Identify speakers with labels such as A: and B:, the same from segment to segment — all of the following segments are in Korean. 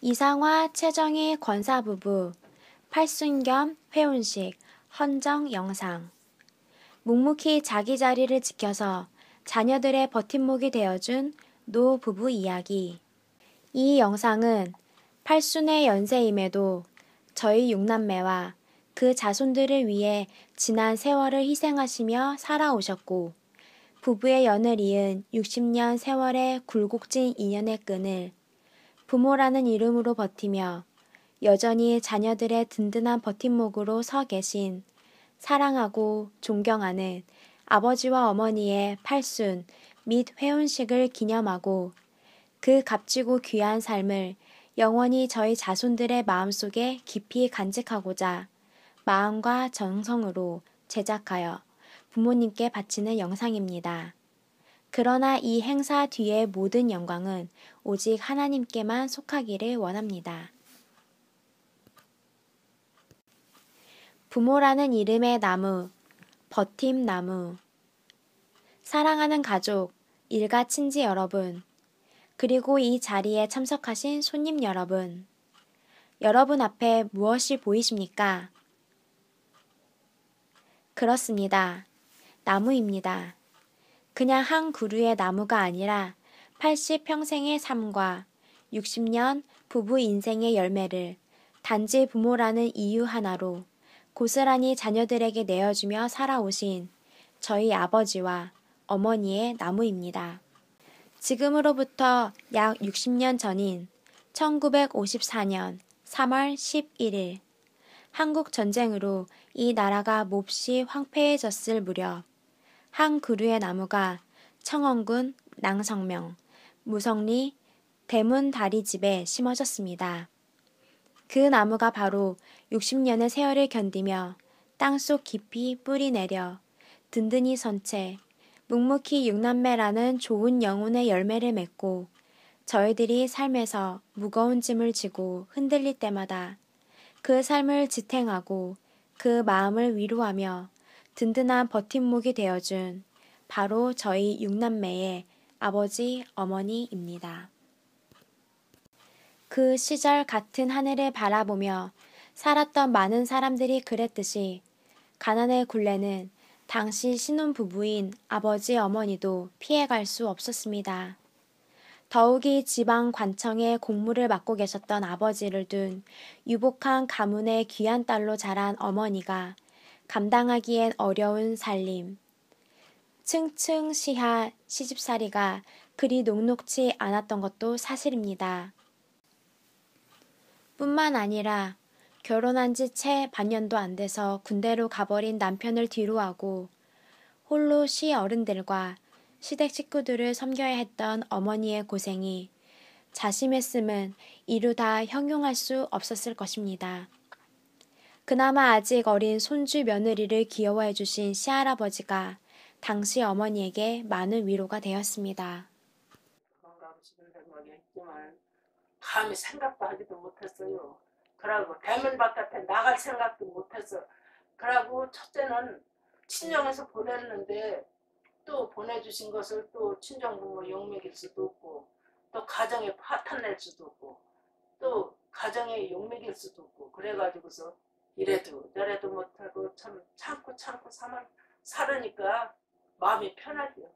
A: 이상화, 최정희 권사부부, 팔순 겸 회혼식, 헌정 영상. 묵묵히 자기 자리를 지켜서 자녀들의 버팀목이 되어준 노 부부 이야기. 이 영상은 팔순의 연세임에도 저희 육남매와 그 자손들을 위해 지난 세월을 희생하시며 살아오셨고 부부의 연을 이은 60년 세월의 굴곡진 인연의 끈을 부모라는 이름으로 버티며 여전히 자녀들의 든든한 버팀목으로 서 계신 사랑하고 존경하는 아버지와 어머니의 팔순 및 회혼식을 기념하고 그 값지고 귀한 삶을 영원히 저희 자손들의 마음속에 깊이 간직하고자 마음과 정성으로 제작하여 부모님께 바치는 영상입니다. 그러나 이 행사 뒤의 모든 영광은 오직 하나님께만 속하기를 원합니다. 부모라는 이름의 나무, 버팀나무. 사랑하는 가족, 일가 친지 여러분, 그리고 이 자리에 참석하신 손님 여러분. 여러분 앞에 무엇이 보이십니까? 그렇습니다. 나무입니다. 그냥 한 그루의 나무가 아니라 80평생의 삶과 60년 부부 인생의 열매를 단지 부모라는 이유 하나로 고스란히 자녀들에게 내어주며 살아오신 저희 아버지와 어머니의 나무입니다. 지금으로부터 약 60년 전인 1954년 3월 11일 한국 전쟁으로 이 나라가 몹시 황폐해졌을 무렵 한 그루의 나무가 청원군 낭성명, 무성리, 대문다리집에 심어졌습니다. 그 나무가 바로 60년의 세월을 견디며 땅속 깊이 뿌리 내려 든든히 선 채 묵묵히 육남매라는 좋은 영혼의 열매를 맺고 저희들이 삶에서 무거운 짐을 지고 흔들릴 때마다 그 삶을 지탱하고 그 마음을 위로하며 든든한 버팀목이 되어준 바로 저희 육남매의 아버지, 어머니입니다. 그 시절 같은 하늘을 바라보며 살았던 많은 사람들이 그랬듯이 가난의 굴레는 당시 신혼부부인 아버지, 어머니도 피해갈 수 없었습니다. 더욱이 지방 관청에 공무를 맡고 계셨던 아버지를 둔 유복한 가문의 귀한 딸로 자란 어머니가 감당하기엔 어려운 살림, 층층시하 시집살이가 그리 녹록지 않았던 것도 사실입니다. 뿐만 아니라 결혼한 지 채 반년도 안 돼서 군대로 가버린 남편을 뒤로하고 홀로 시어른들과 시댁 식구들을 섬겨야 했던 어머니의 고생이 자심했음은 이루 다 형용할 수 없었을 것입니다. 그나마 아직 어린 손주 며느리를 귀여워해 주신 시할아버지가 당시 어머니에게 많은 위로가 되었습니다.
B: 도망가고 싶은 생각이 했지만 감히 생각도 하지도 못했어요. 그러고 대문 바깥에 나갈 생각도 못했어. 그러고 첫째는 친정에서 보냈는데 또 보내주신 것을 또 친정부모 욕먹일 수도 없고 또 가정에 파탄 낼 수도 없고 또 가정에 욕먹일 수도 없고 그래가지고서 이래도 저래도 못하고 참 참고 살으니까 마음이 편하죠.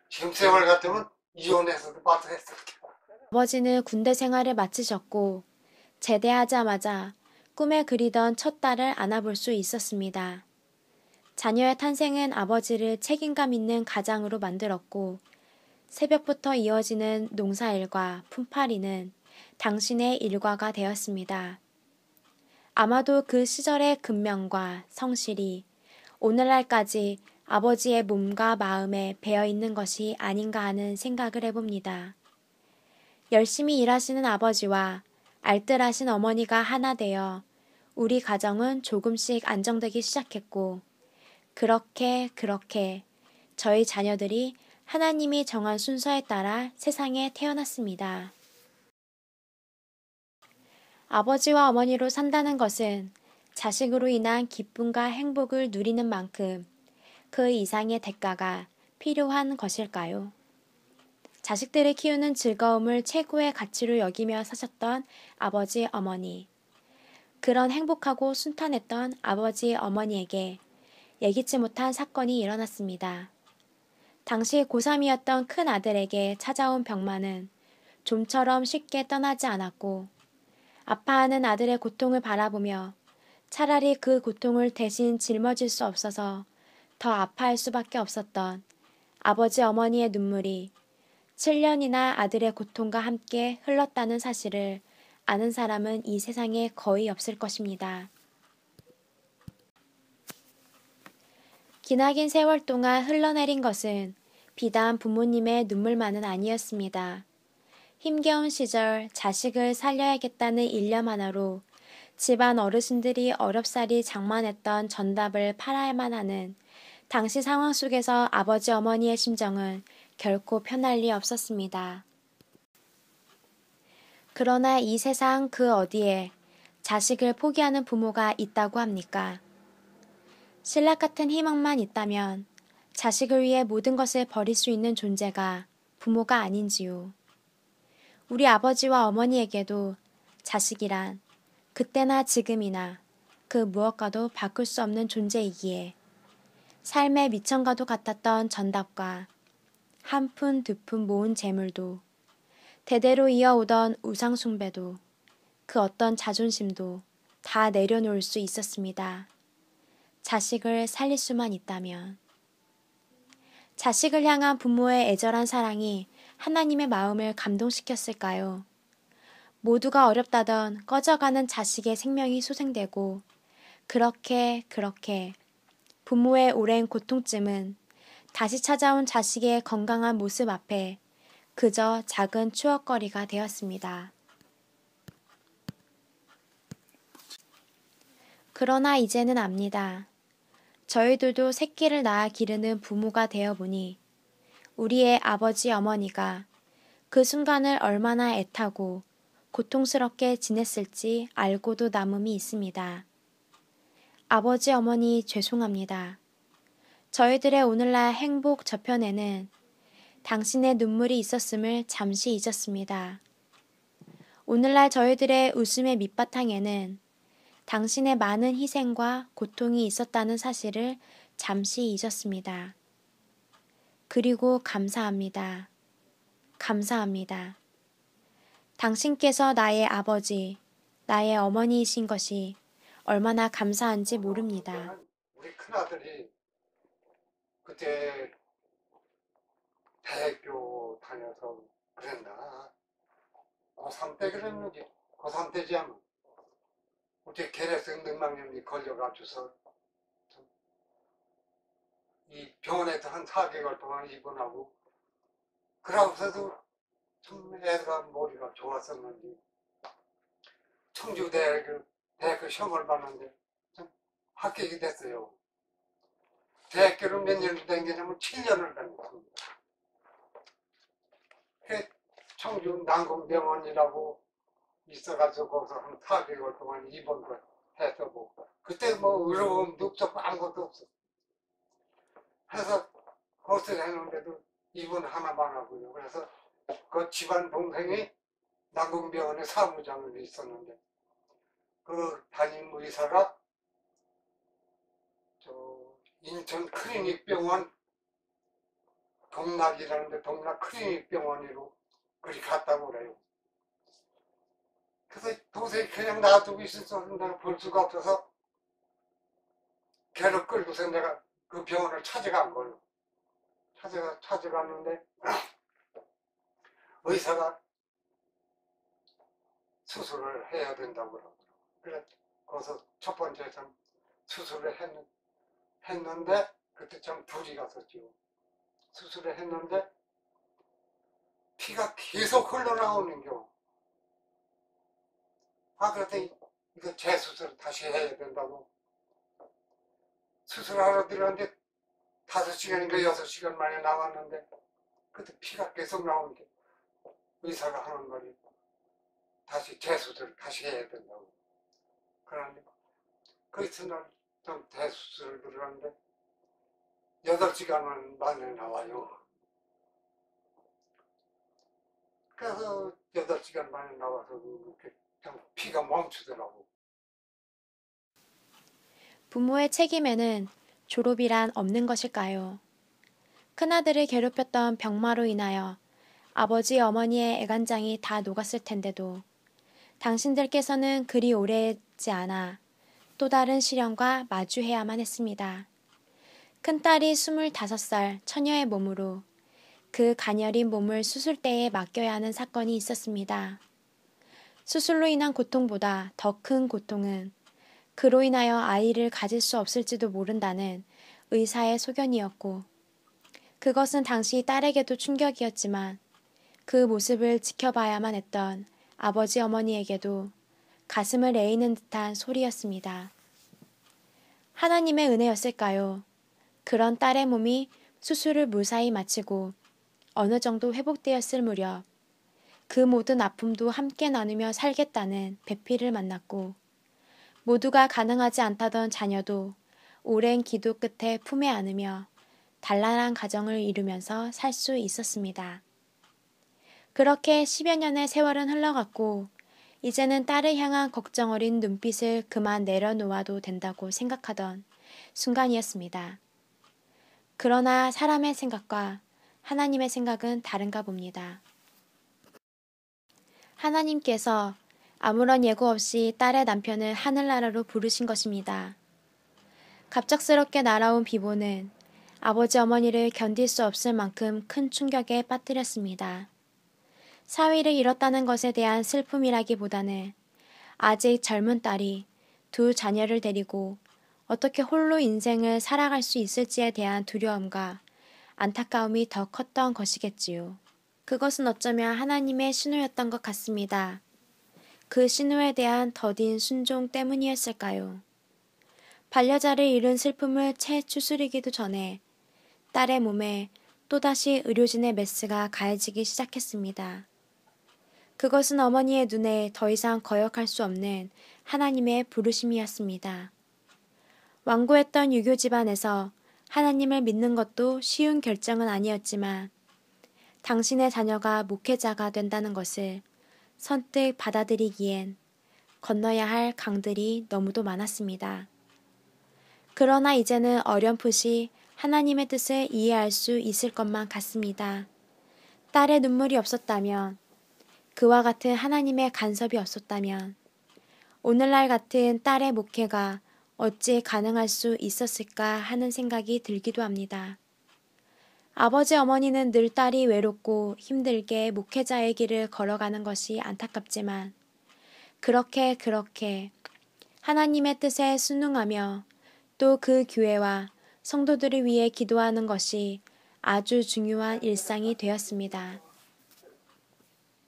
C: 지금 생활 같으면 이혼해서도 빠져 했을 거야.
A: 아버지는 군대 생활을 마치셨고 제대하자마자 꿈에 그리던 첫 딸을 안아볼 수 있었습니다. 자녀의 탄생은 아버지를 책임감 있는 가장으로 만들었고 새벽부터 이어지는 농사일과 품팔이는 당신의 일과가 되었습니다. 아마도 그 시절의 근면과 성실이 오늘날까지 아버지의 몸과 마음에 배어있는 것이 아닌가 하는 생각을 해봅니다. 열심히 일하시는 아버지와 알뜰하신 어머니가 하나 되어 우리 가정은 조금씩 안정되기 시작했고 그렇게 저희 자녀들이 하나님이 정한 순서에 따라 세상에 태어났습니다. 아버지와 어머니로 산다는 것은 자식으로 인한 기쁨과 행복을 누리는 만큼 그 이상의 대가가 필요한 것일까요? 자식들을 키우는 즐거움을 최고의 가치로 여기며 사셨던 아버지 어머니. 그런 행복하고 순탄했던 아버지 어머니에게 예기치 못한 사건이 일어났습니다. 당시 고3이었던 큰 아들에게 찾아온 병마는 좀처럼 쉽게 떠나지 않았고 아파하는 아들의 고통을 바라보며 차라리 그 고통을 대신 짊어질 수 없어서 더 아파할 수밖에 없었던 아버지 어머니의 눈물이 7년이나 아들의 고통과 함께 흘렀다는 사실을 아는 사람은 이 세상에 거의 없을 것입니다. 기나긴 세월 동안 흘러내린 것은 비단 부모님의 눈물만은 아니었습니다. 힘겨운 시절 자식을 살려야겠다는 일념 하나로 집안 어르신들이 어렵사리 장만했던 전답을 팔아야만 하는 당시 상황 속에서 아버지 어머니의 심정은 결코 편할 리 없었습니다. 그러나 이 세상 그 어디에 자식을 포기하는 부모가 있다고 합니까? 신라 같은 희망만 있다면 자식을 위해 모든 것을 버릴 수 있는 존재가 부모가 아닌지요. 우리 아버지와 어머니에게도 자식이란 그때나 지금이나 그 무엇과도 바꿀 수 없는 존재이기에 삶의 미천과도 같았던 전답과 한 푼 두 푼 모은 재물도 대대로 이어오던 우상숭배도 그 어떤 자존심도 다 내려놓을 수 있었습니다. 자식을 살릴 수만 있다면. 자식을 향한 부모의 애절한 사랑이 하나님의 마음을 감동시켰을까요? 모두가 어렵다던 꺼져가는 자식의 생명이 소생되고 그렇게 부모의 오랜 고통쯤은 다시 찾아온 자식의 건강한 모습 앞에 그저 작은 추억거리가 되었습니다. 그러나 이제는 압니다. 저희들도 새끼를 낳아 기르는 부모가 되어보니 우리의 아버지 어머니가 그 순간을 얼마나 애타고 고통스럽게 지냈을지 알고도 남음이 있습니다. 아버지 어머니 죄송합니다. 저희들의 오늘날 행복 저편에는 당신의 눈물이 있었음을 잠시 잊었습니다. 오늘날 저희들의 웃음의 밑바탕에는 당신의 많은 희생과 고통이 있었다는 사실을 잠시 잊었습니다. 그리고 감사합니다. 감사합니다. 당신께서 나의 아버지, 나의 어머니이신 것이 얼마나 감사한지 모릅니다.
C: 우리 큰아들이 그때 대학교 다녀서 그랬나? 고3 때 그랬는지, 고3 때지 아마. 어떻게 계략성 뇌망염이 걸려가지고서 이 병원에서 한 4개월 동안 입원하고, 그러고서도 참 애가 머리가 좋았었는지, 청주대학교 시험을 봤는데 좀 합격이 됐어요. 대학교를 몇 년을 다니냐면 7년을 다녔습니다. 청주 난공병원이라고 있어가지고 거기서 한 4개월 동안 입원을 했었고, 그때 뭐 의료보험도 없었고 아무것도 없었어. 그래서 거기서 했는데도 입원 하나만 하고요. 그래서 그 집안 동생이 난공병원에 사무장으로 있었는데 그 담임 의사가 저 인천 클리닉병원 동락이라는데 동락 클리닉병원으로 그리 갔다고 그래요. 그래서 도저히 그냥 놔두고 있을 수 없는 내가 볼 수가 없어서 걔를 끌고서 내가 그 병원을 찾아간 거예요. 찾아갔는데 의사가 수술을 해야 된다고 그러더라고요. 그래서 거기서 첫 번째 참 수술을 했는데 그때 참 둘이 갔었죠. 수술을 했는데 피가 계속 흘러나오는 경우. 그랬더니 이거 재수술 다시 해야 된다고. 수술하러 들어갔는데 5시간인가 6시간 만에 나왔는데 그때 피가 계속 나오는데 의사가 하는 말이 다시 재수술 다시 해야 된다고. 그런데 그 이튿날 좀 대수술을 들어갔는데 8시간 만에 나와요. 그래서 8시간 만에 나와서 이렇게 그냥 피가 멈추더라고.
A: 부모의 책임에는 졸업이란 없는 것일까요? 큰아들을 괴롭혔던 병마로 인하여 아버지 어머니의 애간장이 다 녹았을 텐데도 당신들께서는 그리 오래지 않아 또 다른 시련과 마주해야만 했습니다. 큰딸이 25살 처녀의 몸으로 그 가녀린 몸을 수술대에 맡겨야 하는 사건이 있었습니다. 수술로 인한 고통보다 더 큰 고통은 그로 인하여 아이를 가질 수 없을지도 모른다는 의사의 소견이었고, 그것은 당시 딸에게도 충격이었지만 그 모습을 지켜봐야만 했던 아버지 어머니에게도 가슴을 에이는 듯한 소리였습니다. 하나님의 은혜였을까요? 그런 딸의 몸이 수술을 무사히 마치고 어느 정도 회복되었을 무렵 그 모든 아픔도 함께 나누며 살겠다는 배필을 만났고 모두가 가능하지 않다던 자녀도 오랜 기도 끝에 품에 안으며 단란한 가정을 이루면서 살 수 있었습니다. 그렇게 10여 년의 세월은 흘러갔고 이제는 딸을 향한 걱정 어린 눈빛을 그만 내려놓아도 된다고 생각하던 순간이었습니다. 그러나 사람의 생각과 하나님의 생각은 다른가 봅니다. 하나님께서 아무런 예고 없이 딸의 남편을 하늘나라로 부르신 것입니다. 갑작스럽게 날아온 비보는 아버지 어머니를 견딜 수 없을 만큼 큰 충격에 빠뜨렸습니다. 사위를 잃었다는 것에 대한 슬픔이라기보다는 아직 젊은 딸이 두 자녀를 데리고 어떻게 홀로 인생을 살아갈 수 있을지에 대한 두려움과 안타까움이 더 컸던 것이겠지요. 그것은 어쩌면 하나님의 신호였던 것 같습니다. 그 신호에 대한 더딘 순종 때문이었을까요? 반려자를 잃은 슬픔을 채 추스리기도 전에 딸의 몸에 또다시 의료진의 메스가 가해지기 시작했습니다. 그것은 어머니의 눈에 더 이상 거역할 수 없는 하나님의 부르심이었습니다. 완고했던 유교 집안에서 하나님을 믿는 것도 쉬운 결정은 아니었지만 당신의 자녀가 목회자가 된다는 것을 선뜻 받아들이기엔 건너야 할 강들이 너무도 많았습니다. 그러나 이제는 어렴풋이 하나님의 뜻을 이해할 수 있을 것만 같습니다. 딸의 눈물이 없었다면, 그와 같은 하나님의 간섭이 없었다면, 오늘날 같은 딸의 목회가 어찌 가능할 수 있었을까 하는 생각이 들기도 합니다. 아버지 어머니는 늘 딸이 외롭고 힘들게 목회자의 길을 걸어가는 것이 안타깝지만 그렇게 하나님의 뜻에 순응하며 또 그 교회와 성도들을 위해 기도하는 것이 아주 중요한 일상이 되었습니다.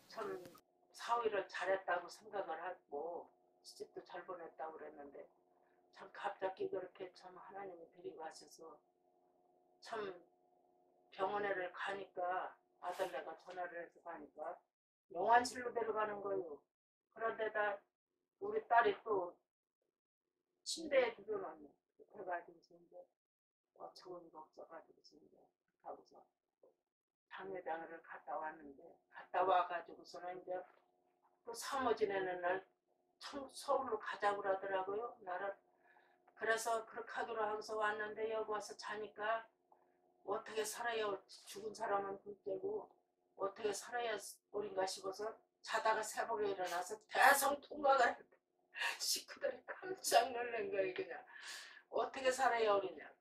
B: 참 사위를 잘했다고 생각을 하고 시집도 잘 보냈다고 그랬는데 참 갑자기 그렇게 참 하나님이 데리고 가셔서 참 병원에를 가니까 아들네가 전화를 해서 가니까 용안실로 데려가는 거예요. 그런데다 우리 딸이 또 침대에 들어놨네. 그래가지고 이제 좋은 거 없어가지고 이제 하고서 당회장을 갔다 왔는데 갔다 와가지고서는 이제 또 사모 지내는 날 서울로 가자고 그러더라고요. 나를 그래서 그렇게 하기로 하고서 왔는데 여기 와서 자니까 어떻게 살아야 죽은 사람은 둘째고 어떻게 살아야 오린가 싶어서 자다가 새벽에 일어나서 대성 통곡을 했는데 식구들이 깜짝 놀란 거예요. 그냥 어떻게 살아야 오리냐.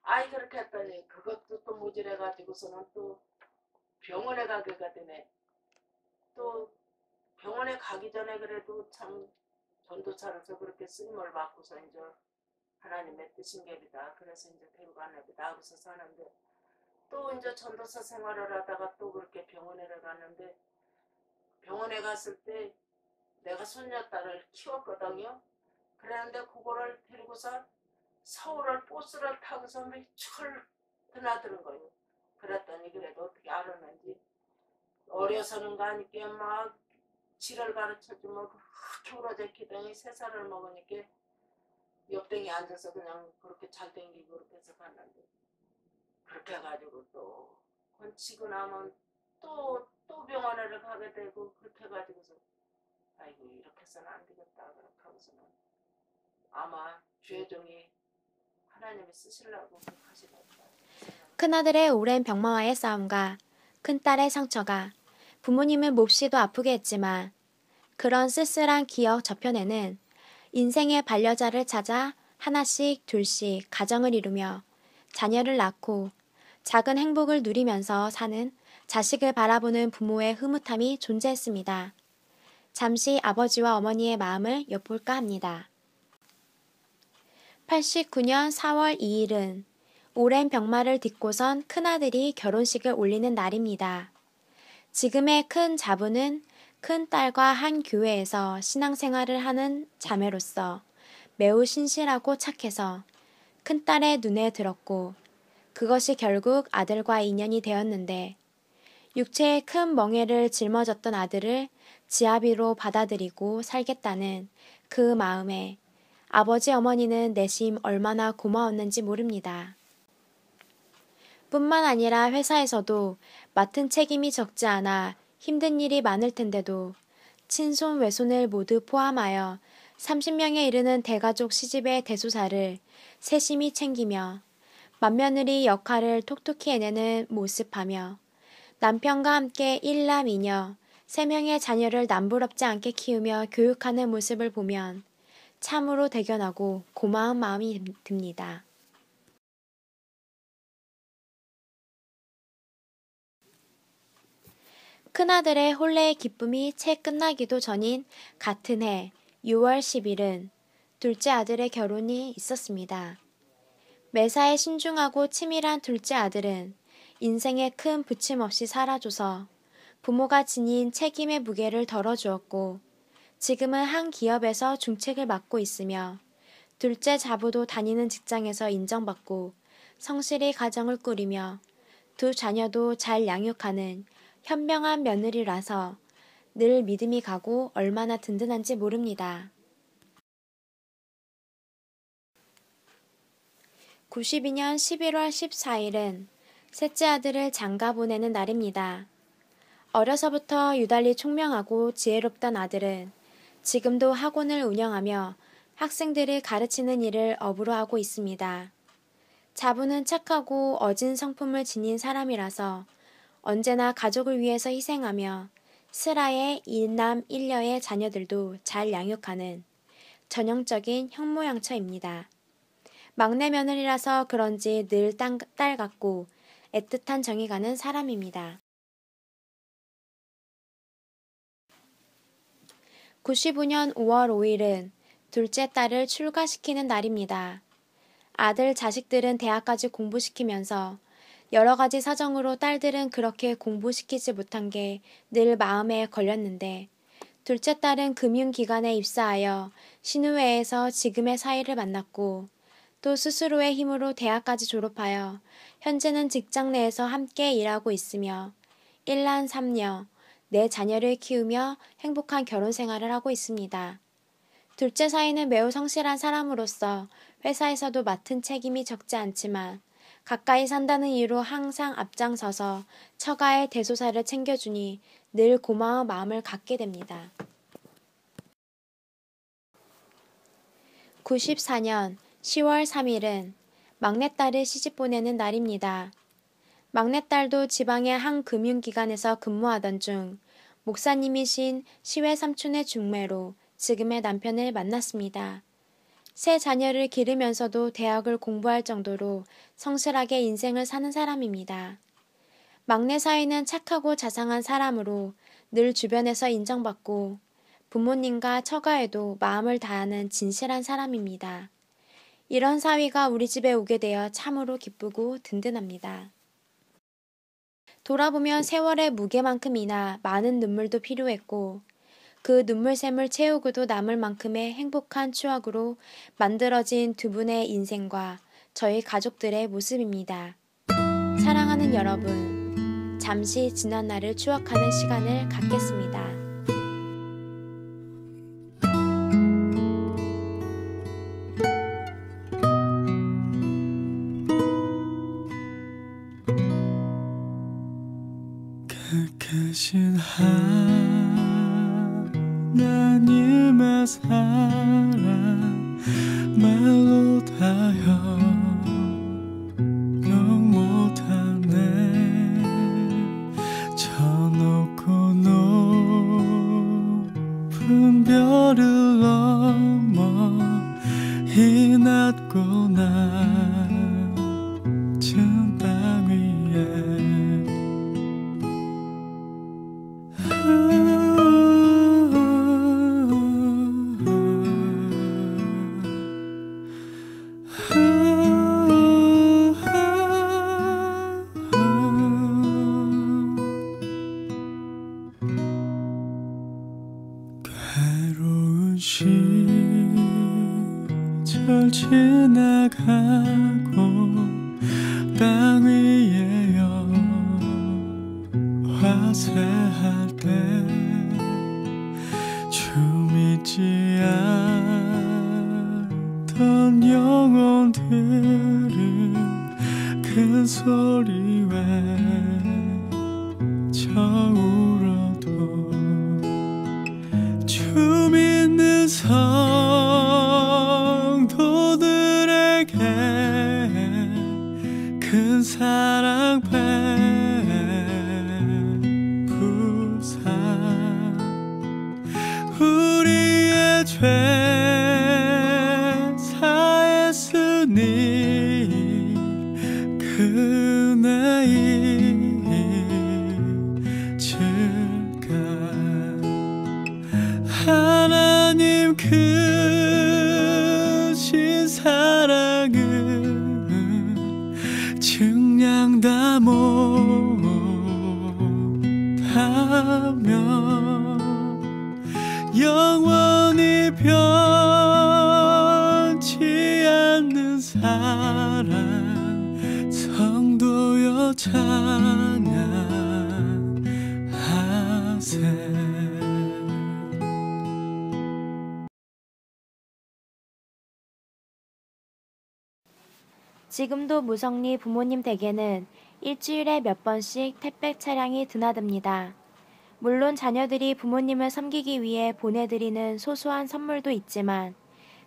B: 아이 그렇게 했더니 그것도 또 모질해가지고서는 또 병원에 가게가 되네. 또 병원에 가기 전에 그래도 참 전도사로서 그렇게 쓰임을 받고서 이제 하나님의 뜻인ገብ이다. 그래서 이제 데려가는데 나하고서 사는데 또 이제 전도사 생활을 하다가 또 그렇게 병원에 갔는데 병원에 갔을 때 내가 손녀딸을 키웠거든요. 그랬는데 그거를 데리고서 서울을 버스를 타고서 며칠 드나드는 거예요. 그랬더니 그래도 어떻게 알았는지 어려서는 가니까 막 지를 가르쳐주면 그렇게 울어져 있더니 3살을 먹으니까 옆댕이 앉아서 그냥 그렇게 잘 댕기고 그렇게 해서 갔는데 그렇게 해가지고 또 건치고 나면 또 병원에 이사를 가게 되고 그렇게 해가지고서 아이고 이렇게 해서는 안 되겠다 그렇게 하고서는 아마 주혜종이 하나님이 쓰시려고 그렇게 하시나 보다.
A: 큰아들의 오랜 병마와의 싸움과 큰딸의 상처가 부모님을 몹시도 아프게 했지만 그런 쓸쓸한 기억 저편에는 인생의 반려자를 찾아 하나씩 둘씩 가정을 이루며 자녀를 낳고 작은 행복을 누리면서 사는 자식을 바라보는 부모의 흐뭇함이 존재했습니다. 잠시 아버지와 어머니의 마음을 엿볼까 합니다. 89년 4월 2일은 오랜 병마를 딛고선 큰아들이 결혼식을 올리는 날입니다. 지금의 큰 자부는 큰딸과 한 교회에서 신앙생활을 하는 자매로서 매우 신실하고 착해서 큰딸의 눈에 들었고 그것이 결국 아들과 인연이 되었는데 육체의 큰 멍에를 짊어졌던 아들을 지아비로 받아들이고 살겠다는 그 마음에 아버지 어머니는 내심 얼마나 고마웠는지 모릅니다. 뿐만 아니라 회사에서도 맡은 책임이 적지 않아 힘든 일이 많을 텐데도 친손 외손을 모두 포함하여 30명에 이르는 대가족 시집의 대소사를 세심히 챙기며 맏며느리 역할을 톡톡히 해내는 모습하며 남편과 함께 일남 이녀 3명의 자녀를 남부럽지 않게 키우며 교육하는 모습을 보면 참으로 대견하고 고마운 마음이 듭니다. 큰아들의 혼례의 기쁨이 채 끝나기도 전인 같은 해 6월 10일은 둘째 아들의 결혼이 있었습니다. 매사에 신중하고 치밀한 둘째 아들은 인생에 큰 부침 없이 살아줘서 부모가 지닌 책임의 무게를 덜어주었고 지금은 한 기업에서 중책을 맡고 있으며 둘째 자부도 다니는 직장에서 인정받고 성실히 가정을 꾸리며 두 자녀도 잘 양육하는 현명한 며느리라서 늘 믿음이 가고 얼마나 든든한지 모릅니다. 92년 11월 14일은 셋째 아들을 장가 보내는 날입니다. 어려서부터 유달리 총명하고 지혜롭던 아들은 지금도 학원을 운영하며 학생들을 가르치는 일을 업으로 하고 있습니다. 자부는 착하고 어진 성품을 지닌 사람이라서 언제나 가족을 위해서 희생하며 슬하의 일남 일녀의 자녀들도 잘 양육하는 전형적인 형모양처입니다. 막내 며느리라서 그런지 늘 딸 같고 애틋한 정이 가는 사람입니다. 95년 5월 5일은 둘째 딸을 출가시키는 날입니다. 아들 자식들은 대학까지 공부시키면서 여러 가지 사정으로 딸들은 그렇게 공부시키지 못한 게 늘 마음에 걸렸는데 둘째 딸은 금융기관에 입사하여 신우회에서 지금의 사위를 만났고 또 스스로의 힘으로 대학까지 졸업하여 현재는 직장 내에서 함께 일하고 있으며 일남 삼녀, 4자녀를 키우며 행복한 결혼 생활을 하고 있습니다. 둘째 사위는 매우 성실한 사람으로서 회사에서도 맡은 책임이 적지 않지만 가까이 산다는 이유로 항상 앞장서서 처가의 대소사를 챙겨주니 늘 고마운 마음을 갖게 됩니다. 94년 10월 3일은 막내딸을 시집 보내는 날입니다. 막내딸도 지방의 한 금융기관에서 근무하던 중 목사님이신 시외 삼촌의 중매로 지금의 남편을 만났습니다. 세 자녀를 기르면서도 대학을 공부할 정도로 성실하게 인생을 사는 사람입니다. 막내 사위는 착하고 자상한 사람으로 늘 주변에서 인정받고 부모님과 처가에도 마음을 다하는 진실한 사람입니다. 이런 사위가 우리 집에 오게 되어 참으로 기쁘고 든든합니다. 돌아보면 세월의 무게만큼이나 많은 눈물도 필요했고 그 눈물샘을 채우고도 남을 만큼의 행복한 추억으로 만들어진 두 분의 인생과 저희 가족들의 모습입니다. 사랑하는 여러분, 잠시 지난 날을 추억하는 시간을 갖겠습니다.
D: 크신 하나님의 사랑 말로 다 형용 못하네. 저 높고 높은 별을 넘어 이 낮고 낮은 땅 위에 괴로운 시절 지나가고 땅 위에 화세할 때 주 믿지 않던 영혼들은 큰 소리 외쳐 울어도 주 믿는 성도들에게 큰 사랑 베푸사 우리의 죄 사했으니 그네 잊을까. 하나님 크신 사랑은 증량 다 못하며 영원히 변치 않는 사랑 성도여 찬양하세.
A: 지금도 무성리 부모님 댁에는 일주일에 몇 번씩 택배 차량이 드나듭니다. 물론 자녀들이 부모님을 섬기기 위해 보내드리는 소소한 선물도 있지만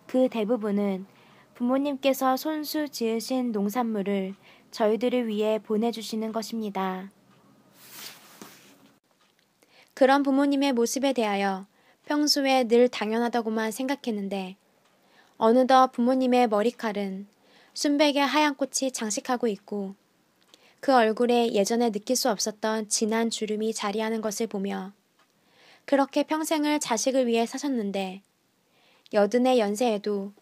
A: 그 대부분은 부모님께서 손수 지으신 농산물을 저희들을 위해 보내주시는 것입니다. 그런 부모님의 모습에 대하여 평소에 늘 당연하다고만 생각했는데 어느덧 부모님의 머리칼은 순백의 하얀 꽃이 장식하고 있고 그 얼굴에 예전에 느낄 수 없었던 진한 주름이 자리하는 것을 보며 그렇게 평생을 자식을 위해 사셨는데 80의 연세에도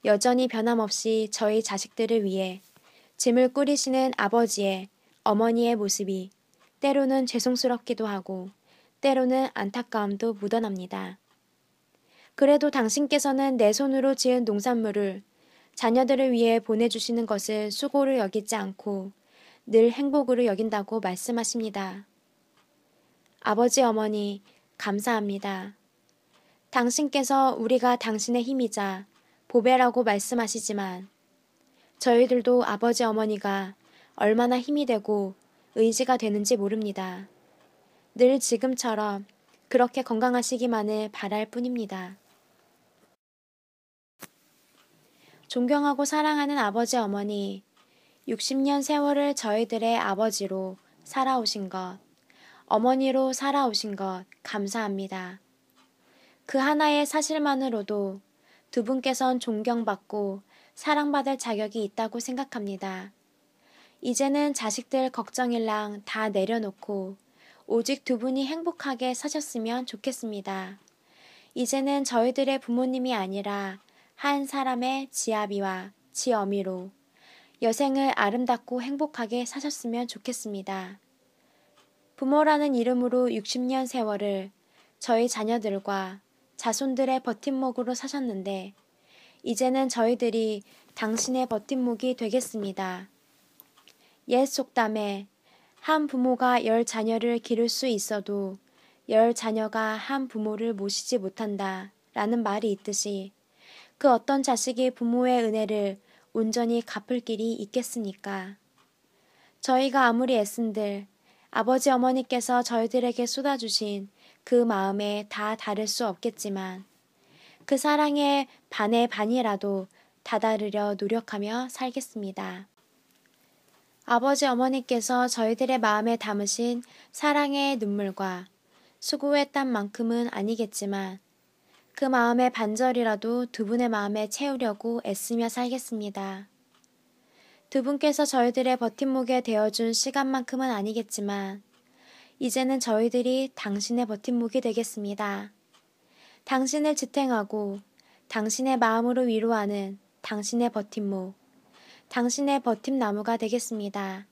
A: 여전히 변함없이 저희 자식들을 위해 짐을 꾸리시는 아버지의 어머니의 모습이 때로는 죄송스럽기도 하고 때로는 안타까움도 묻어납니다. 그래도 당신께서는 내 손으로 지은 농산물을 자녀들을 위해 보내주시는 것을 수고로 여기지 않고 늘 행복으로 여긴다고 말씀하십니다. 아버지 어머니 감사합니다. 당신께서 우리가 당신의 힘이자 보배라고 말씀하시지만 저희들도 아버지 어머니가 얼마나 힘이 되고 의지가 되는지 모릅니다. 늘 지금처럼 그렇게 건강하시기만을 바랄 뿐입니다. 존경하고 사랑하는 아버지 어머니, 60년 세월을 저희들의 아버지로 살아오신 것, 어머니로 살아오신 것 감사합니다. 그 하나의 사실만으로도 두 분께선 존경받고 사랑받을 자격이 있다고 생각합니다. 이제는 자식들 걱정일랑 다 내려놓고 오직 두 분이 행복하게 사셨으면 좋겠습니다. 이제는 저희들의 부모님이 아니라 한 사람의 지아비와 지어미로 여생을 아름답고 행복하게 사셨으면 좋겠습니다. 부모라는 이름으로 60년 세월을 저희 자녀들과 자손들의 버팀목으로 사셨는데 이제는 저희들이 당신의 버팀목이 되겠습니다. 옛 속담에 한 부모가 10자녀를 기를 수 있어도 10자녀가 한 부모를 모시지 못한다 라는 말이 있듯이 그 어떤 자식이 부모의 은혜를 온전히 갚을 길이 있겠습니까? 저희가 아무리 애쓴들 아버지 어머니께서 저희들에게 쏟아주신 그 마음에 다 다를 수 없겠지만 그 사랑의 반의 반이라도 다다르려 노력하며 살겠습니다. 아버지 어머니께서 저희들의 마음에 담으신 사랑의 눈물과 수고의 땀만큼은 아니겠지만 그 마음의 반절이라도 두 분의 마음에 채우려고 애쓰며 살겠습니다. 두 분께서 저희들의 버팀목에 되어준 시간만큼은 아니겠지만 이제는 저희들이 당신의 버팀목이 되겠습니다. 당신을 지탱하고 당신의 마음으로 위로하는 당신의 버팀목, 당신의 버팀나무가 되겠습니다.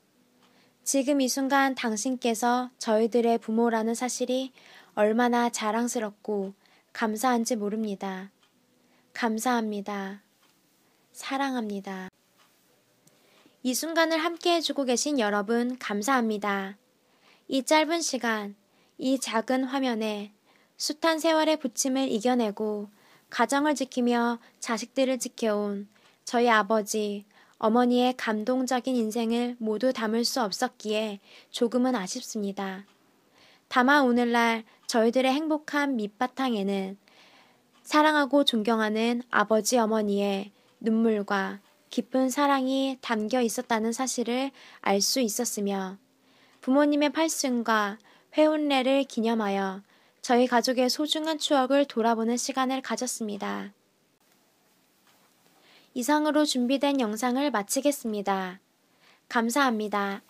A: 지금 이 순간 당신께서 저희들의 부모라는 사실이 얼마나 자랑스럽고 감사한지 모릅니다. 감사합니다. 사랑합니다. 이 순간을 함께 해주고 계신 여러분 감사합니다. 이 짧은 시간, 이 작은 화면에 숱한 세월의 부침을 이겨내고 가정을 지키며 자식들을 지켜온 저희 아버지, 어머니의 감동적인 인생을 모두 담을 수 없었기에 조금은 아쉽습니다. 다만 오늘날 저희들의 행복한 밑바탕에는 사랑하고 존경하는 아버지 어머니의 눈물과 깊은 사랑이 담겨 있었다는 사실을 알 수 있었으며 부모님의 팔순과 회혼례를 기념하여 저희 가족의 소중한 추억을 돌아보는 시간을 가졌습니다. 이상으로 준비된 영상을 마치겠습니다. 감사합니다.